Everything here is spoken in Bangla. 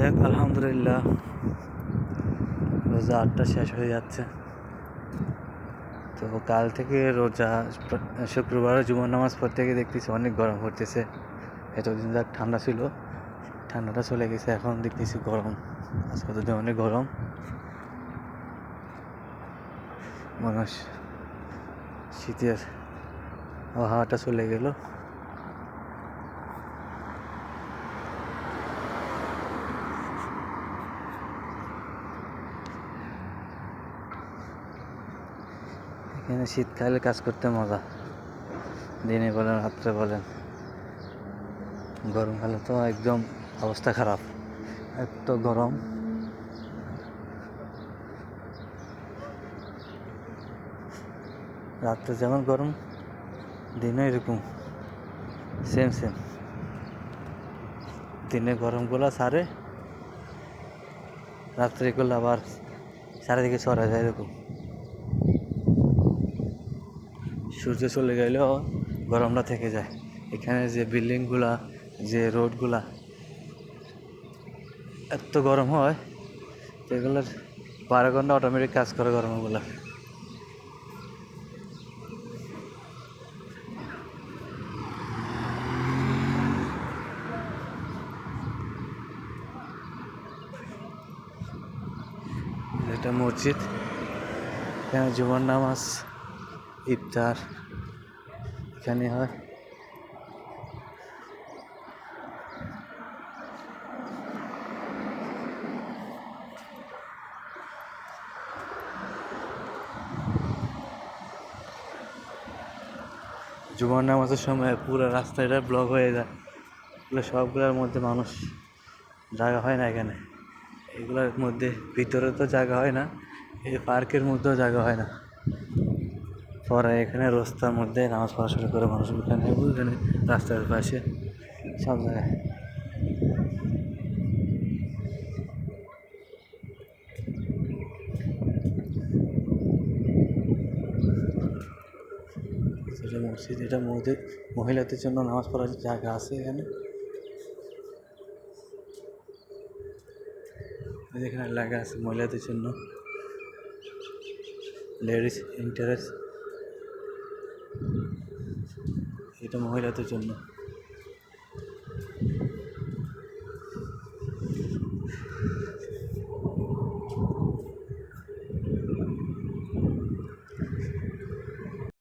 যাক আলহামদুলিল্লাহ, রোজা 8টা শেষ হয়ে যাচ্ছে। তো কাল থেকে রোজা শুক্রবার জুমার নামাজ পড়তে গিয়ে দেখতেছি অনেক গরম পড়তেছে। এতদিন যাক ঠান্ডা ছিল, ঠান্ডাটা চলে গেছে, এখন দেখতেছি গরম। আজকে তো অনেক গরম, মানুষ শীতের আবহাওয়াটা চলে গেল। এখানে শীতকালে কাজ করতে মজা, দিনে বলেন রাত্রে বলেন। গরমকালে তো একদম অবস্থা খারাপ, এত গরম। রাত্রে যেমন গরম, দিনে এরকম সেম। দিনে গরমগুলো সারে, রাত্রিগুলো আবার চারিদিকে চড়া যায় এরকম। সূর্য চলে গেলেও গরমটা থেকে যায়। এখানে যে বিল্ডিংগুলা, যে রোডগুলা এত গরম হয়, এগুলোর 12 ঘন্টা অটোমেটিক কাজ করে গরমগুলা। এটা মসজিদ, এখানে জুমার নামাজ, ইফতার এখানে হয়। জুমার নামাজের সময় পুরো রাস্তাটা ব্লক হয়ে যায়। এগুলো সবগুলোর মধ্যে মানুষ জায়গা হয় না এখানে। এগুলোর মধ্যে ভিতরে তো জায়গা হয় না, এই পার্কের মধ্যেও জায়গা হয় না। পরে এখানে রাস্তার মধ্যে নামাজ পড়া শুরু করে মানুষ, এখানে রাস্তার পাশে সব জায়গায়। এটা মসজিদ, এটা মহিলাদের জন্য নামাজ পড়ার জায়গা আছে এখানে। এখানে লেখা আছে মহিলাদের জন্য, লেডিস ইন্টারেস্ট, এটা মহিলাদের জন্য।